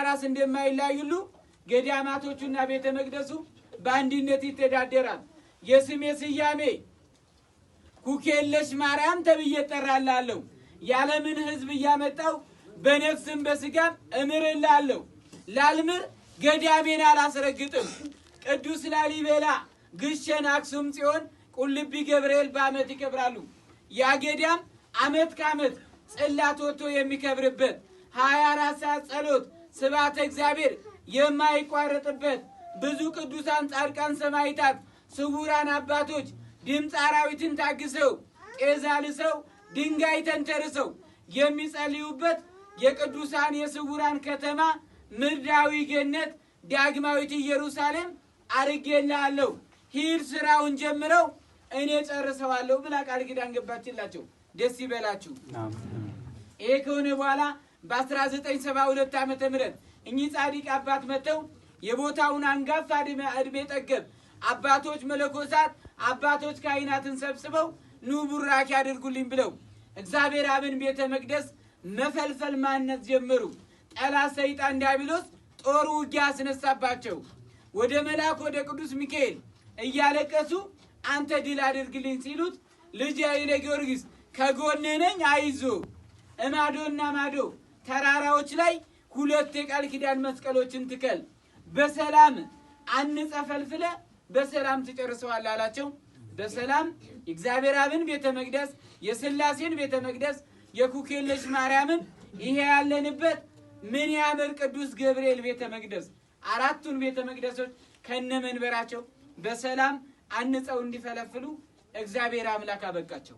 ራስ እንደማይለያዩሉ ገዳማቶቹና ቤተ መቅደሱ በአንድነት ይተዳደራል። የስሜ ስያሜ ኩክየለሽ ማርያም ተብዬ እጠራላለሁ። ያለምን ህዝብ እያመጣው በነፍስም በስጋም እምርላለሁ። ላልምር ገዳሜን አላስረግጥም። ቅዱስ ላሊበላ፣ ግሸን፣ አክሱም ጽዮን፣ ቁልቢ ገብርኤል በዓመት ይከብራሉ። ያ ገዳም ዓመት ከዓመት ጽላት ወጥቶ የሚከብርበት 24 ሰዓት ጸሎት ስብሐተ እግዚአብሔር የማይቋረጥበት ብዙ ቅዱሳን ጻድቃን ሰማዕታት ስውራን አባቶች ድምፅ አራዊትን ታግሰው ጤዛ ልሰው ድንጋይ ተንተርሰው የሚጸልዩበት የቅዱሳን የስውራን ከተማ ምድራዊ ገነት ዳግማዊት ኢየሩሳሌም አርጌልሃለሁ። ሂድ ስራውን ጀምረው እኔ ጨርሰዋለሁ ብላ ቃል ኪዳን ገባችላቸው። ደስ ይበላችሁ። ይሄ ከሆነ በኋላ በ1972 ዓመተ ምህረት እኚህ ጻድቅ አባት መተው የቦታውን አንጋፋ እድሜ ጠገብ አባቶች መለኮሳት አባቶች ካህናትን ሰብስበው ኑ ቡራኪ አድርጉልኝ ብለው እግዚአብሔር አብን ቤተ መቅደስ መፈልፈል ማነት ጀመሩ። ጠላት ሰይጣን ዲያብሎስ ጦር ውጊያ አስነሳባቸው። ወደ መልአክ ወደ ቅዱስ ሚካኤል እያለቀሱ አንተ ድል አድርግልኝ ሲሉት ልጅ ኃይለ ጊዮርጊስ ከጎንህ ነኝ አይዞ እማዶና ማዶ ተራራዎች ላይ 2 የቃል ኪዳን መስቀሎችን ትከል በሰላም አንጸፈልፍለ በሰላም ትጨርሰዋለህ አላቸው። በሰላም እግዚአብሔር አብን ቤተ መቅደስ የሥላሴን ቤተ መቅደስ የኩክየለሽ ማርያምን ይሄ ያለንበት ምን ያምር ቅዱስ ገብርኤል ቤተ መቅደስ አራቱን ቤተ መቅደሶች ከነመንበራቸው በሰላም አንጸው እንዲፈለፍሉ እግዚአብሔር አምላክ አበቃቸው።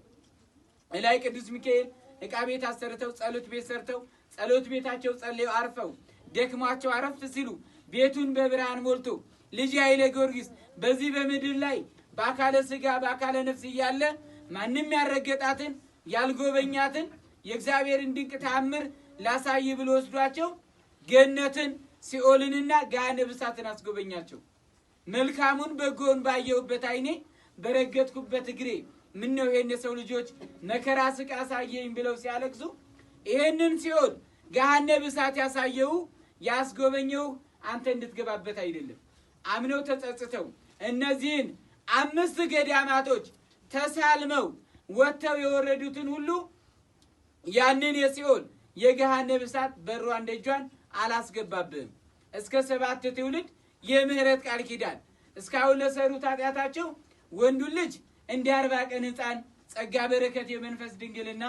እላይ ቅዱስ ሚካኤል ዕቃ ቤት አሰርተው ጸሎት ቤት ሰርተው ጸሎት ቤታቸው ጸልየው አርፈው ደክሟቸው አረፍት ሲሉ ቤቱን በብርሃን ሞልቶ ልጅ ኃይለ ጊዮርጊስ በዚህ በምድር ላይ በአካለ ሥጋ በአካለ ነፍስ እያለ ማንም ያረገጣትን ያልጎበኛትን የእግዚአብሔርን ድንቅ ተአምር ላሳይ ብሎ ወስዷቸው ገነትን ሲኦልንና ገሃነመ እሳትን አስጎበኛቸው። መልካሙን በጎን ባየሁበት ዓይኔ በረገጥኩበት እግሬ ምን ነው ይሄን የሰው ልጆች መከራ ስቃይ አሳየኝ ብለው ሲያለቅሱ ይሄንን ሲኦል ገሃነመ እሳት ያሳየው ያስጎበኘው አንተ እንድትገባበት አይደለም። አምነው ተጸጽተው እነዚህን 5 ገዳማቶች ተሳልመው ወጥተው የወረዱትን ሁሉ ያንን የሲኦል የገሃነመ እሳት በሯን ደጇን አላስገባብህም። እስከ 7 ትውልድ የምህረት ቃል ኪዳን እስካሁን ለሰሩት ኃጢአታቸው ወንዱ ልጅ እንደ 40 ቀን ሕፃን ጸጋ በረከት የመንፈስ ድንግልና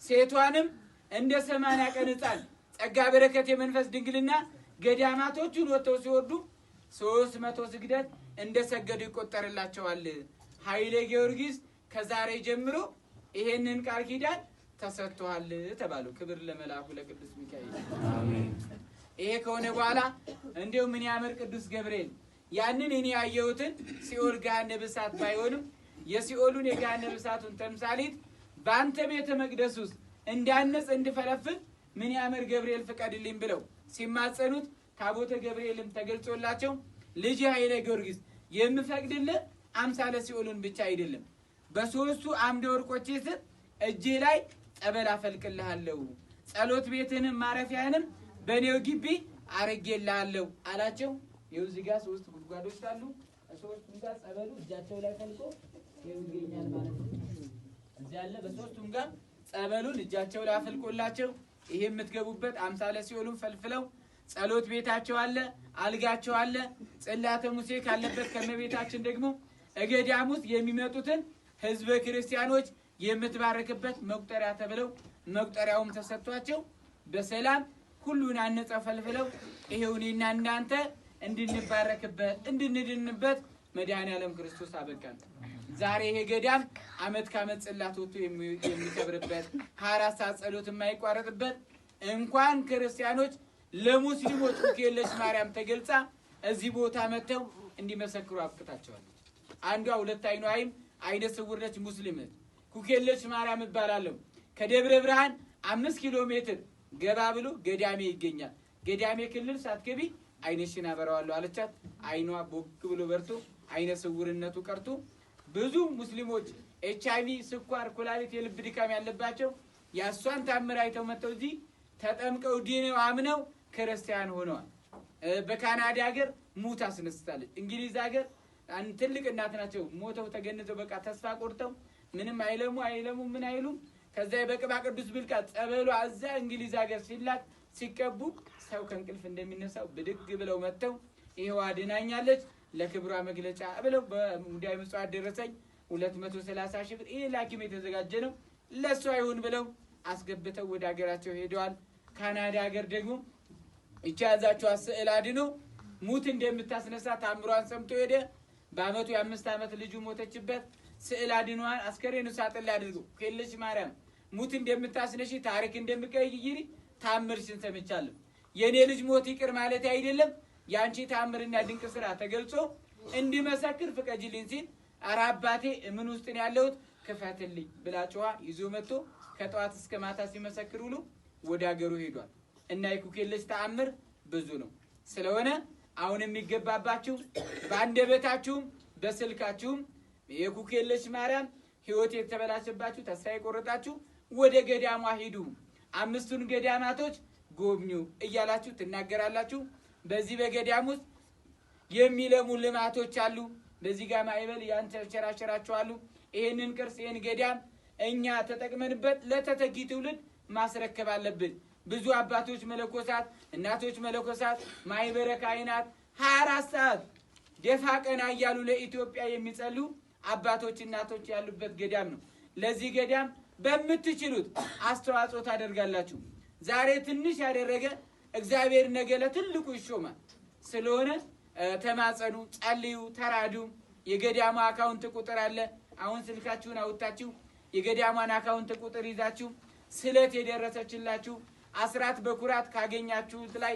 ሴቷንም እንደ 80 ቀን ሕፃን ጸጋ በረከት የመንፈስ ድንግልና ገዳማቶቹን ወጥተው ሲወርዱ 300 ስግደት እንደሰገዱ ይቆጠርላቸዋል። ኃይለ ጊዮርጊስ ከዛሬ ጀምሮ ይሄንን ቃል ኪዳን ተሰጥቷል ተባሉ። ክብር ለመልአኩ ለቅዱስ ሚካኤል አሜን። ይሄ ከሆነ በኋላ እንደው ምን ያምር ቅዱስ ገብርኤል ያንን እኔ ያየሁትን ሲኦል ገሃነመ እሳት ባይሆንም የሲኦሉን የገሃነመ እሳቱን ተምሳሌት በአንተ ቤተ መቅደስ ውስጥ እንዳነጽ እንድፈለፍል ምን ያምር ገብርኤል ፍቀድልኝ ብለው ሲማጸኑት ታቦተ ገብርኤልም ተገልጾላቸው ልጅ ኃይለ ጊዮርጊስ የምፈቅድልህ አምሳለ ሲኦሉን ብቻ አይደለም በሶስቱ አምደ ወርቆች ስር እጄ ላይ ጸበል አፈልቅልሃለሁ ጸሎት ቤትንም ማረፊያንም በኔው ግቢ አረጋግልሃለሁ አላቸው። ይኸው እዚህ ጋር 3 ጉድጓዶች አሉ። 3ቱም ጋር ጸበሉ እጃቸው ላይ ፈልቆ ይገኛል ማለት ነው። እዚህ ያለ በ3ቱም ጋር ጸበሉን እጃቸው ላይ አፈልቆላቸው ይሄ የምትገቡበት አምሳለ ሲኦሉን ፈልፍለው ጸሎት ቤታቸው አለ፣ አልጋቸው አለ። ጽላተ ሙሴ ካለበት ከመቤታችን ደግሞ እገዳም ውስጥ የሚመጡትን ህዝበ ክርስቲያኖች የምትባረክበት መቁጠሪያ ተብለው መቁጠሪያውም ተሰጥቷቸው በሰላም ሁሉን አነጸው ፈልፍለው ይሄው እኔና እናንተ እንድንባረክበት እንድንድንበት መድኃኔዓለም ክርስቶስ አበቃን። ዛሬ ይሄ ገዳም ዓመት ከዓመት ጽላት ወጥቶ የሚከብርበት 24 ሰዓት ጸሎት የማይቋረጥበት እንኳን ክርስቲያኖች ለሙስሊሞች ኩክየለሽ ማርያም ተገልጻ እዚህ ቦታ መተው እንዲመሰክሩ አብቅታቸዋለች። አንዷ 2 አይነ ስውር ነች ሙስሊም ኩክየለሽ ማርያም ይባላል። ከደብረ ብርሃን 5 ኪሎ ሜትር ገባ ብሎ ገዳሜ ይገኛል። ገዳሜ ክልል ሳትገቢ አይነሽን አበራዋለሁ አለቻት። አይኗ ቦግ ብሎ በርቶ አይነ ስውርነቱ ቀርቶ ብዙ ሙስሊሞች HIV ስኳር ኩላሊት የልብ ድካም ያለባቸው ያሷን ታምር አይተው መተው እዚህ ተጠምቀው ዲነው አምነው ክርስቲያን ሆነዋል። በካናዳ ሀገር ሙት አስነስታለች። እንግሊዝ ሀገር ትልቅ እናት ናቸው ሞተው ተገንዘው በቃ ተስፋ ቆርጠው ምንም አይለሙ ምን አይሉም። ከዛ በቅባ ቅዱስ ብልቃት ጸበሉ አዛ እንግሊዝ ሀገር ሲላክ ሲቀቡ ሰው ከእንቅልፍ እንደሚነሳው ብድግ ብለው መጥተው ይሄው አድናኛለች ለክብሯ መግለጫ ብለው በሙዳይ ምጽዋት ደረሰኝ 230 ሺህ ብር ይሄ ላኪም የተዘጋጀ ነው ለሷ ይሁን ብለው አስገብተው ወደ ሀገራቸው ሄደዋል። ካናዳ ሀገር ደግሞ ይቻዛቸው ስዕል አድኖ ሙት እንደምታስነሳ ታምሯን ሰምቶ ሄደ። በአመቱ የ5 ዓመት ልጁ ሞተችበት። ስዕል አድኗን አስከሬኑ ሳጥን ላይ አድርጎ ኩክየለሽ ማርያም ሙት እንደምታስነሺ ታሪክ እንደምትቀይሪ ታምርሽን ሰምቻለሁ። የኔ ልጅ ሞት ይቅር ማለት አይደለም ያንቺ ታምርና ድንቅ ስራ ተገልጾ እንዲመሰክር ፍቀጂልኝ ሲል ኧረ አባቴ ምን ውስጥ ነው ያለሁት ክፈትልኝ ብላ ጮኻ ይዞ መጥቶ ከጠዋት እስከ ማታ ሲመሰክር ውሎ ወደ ሀገሩ ሄዷል። እና የኩክየለሽ ተአምር ብዙ ነው። ስለሆነ አሁን የሚገባባችሁ በአንደበታችሁም በስልካችሁም የኩክየለሽ ማርያም ህይወት የተበላሸባችሁ ተስፋ የቆረጣችሁ ወደ ገዳሟ ሂዱ፣ 5ቱን ገዳማቶች ጎብኙ እያላችሁ ትናገራላችሁ። በዚህ በገዳም ውስጥ የሚለሙ ልማቶች አሉ። በዚህ ጋር ማይበል ያንቸራቸራቸዋሉ። ይሄንን ቅርስ ይሄን ገዳም እኛ ተጠቅመንበት ለተተኪ ትውልድ ማስረከብ አለብን። ብዙ አባቶች መለኮሳት፣ እናቶች መለኮሳት፣ ማይበረ ካህናት 24 ሰዓት ደፋ ቀና እያሉ ለኢትዮጵያ የሚጸሉ አባቶች እናቶች ያሉበት ገዳም ነው። ለዚህ ገዳም በምትችሉት አስተዋጽኦ ታደርጋላችሁ። ዛሬ ትንሽ ያደረገ እግዚአብሔር ነገ ለትልቁ ይሾማል። ስለሆነ ተማጸኑ፣ ጸልዩ፣ ተራዱ። የገዳሙ አካውንት ቁጥር አለ። አሁን ስልካችሁን አውጣችሁ የገዳሟን አካውንት ቁጥር ይዛችሁ ስለት የደረሰችላችሁ አስራት በኩራት ካገኛችሁት ላይ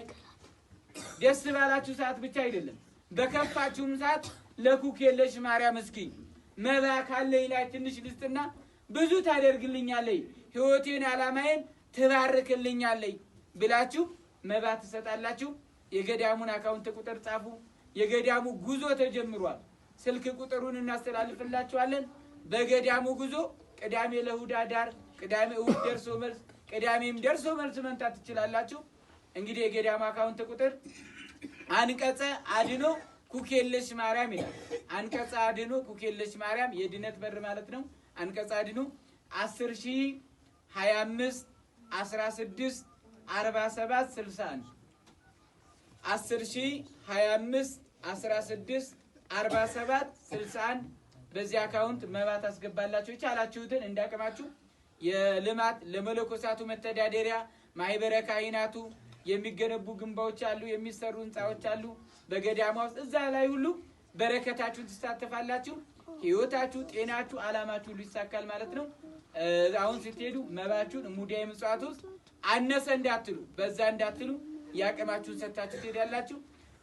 ደስ ባላችሁ ሰዓት ብቻ አይደለም በከፋችሁም ሰዓት ለኩክየለሽ ማርያም እስኪ መባ ካለኝ ላይ ትንሽ ልስጥና ብዙ ታደርግልኛለች ህይወቴን አላማዬን ትባርክልኛለች ብላችሁ መባ ትሰጣላችሁ። የገዳሙን አካውንት ቁጥር ጻፉ። የገዳሙ ጉዞ ተጀምሯል። ስልክ ቁጥሩን እናስተላልፍላችኋለን። በገዳሙ ጉዞ ቅዳሜ ለእሑድ አዳር፣ ቅዳሜ እሑድ ደርሶ መልስ፣ ቅዳሜም ደርሶ መልስ መንታት ትችላላችሁ። እንግዲህ የገዳሙ አካውንት ቁጥር አንቀጸ አድኖ ኩክየለሽ ማርያም ይላል። አንቀጸ አድኖ ኩክየለሽ ማርያም የድነት በር ማለት ነው። አንቀጸ አድኖ 10,025 16 47 61 10,025 16 47 61 በዚህ አካውንት መባ ታስገባላችሁ። ይቻላችሁትን እንዳቀማችሁ የልማት ለመለኮሳቱ መተዳደሪያ ማህበረ ካህናቱ የሚገነቡ ግንባዎች አሉ፣ የሚሰሩ ህንጻዎች አሉ በገዳሟ ውስጥ። እዛ ላይ ሁሉ በረከታችሁን ትሳተፋላችሁ። ህይወታችሁ፣ ጤናችሁ፣ አላማችሁ ሁሉ ይሳካል ማለት ነው። አሁን ስትሄዱ መባችሁን ሙዳየ ምጽዋት ውስጥ አነሰ እንዳትሉ፣ በዛ እንዳትሉ ያቀማችሁን ሰጥታችሁ ትሄዳላችሁ።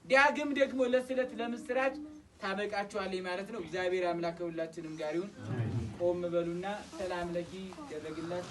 ዳግም ደግሞ ለስለት ለምስራች ታበቃችኋለች ማለት ነው። እግዚአብሔር አምላክ ከሁላችንም ጋር ይሁን። ቆም በሉና ሰላም ለኪ ይደረግላችሁ።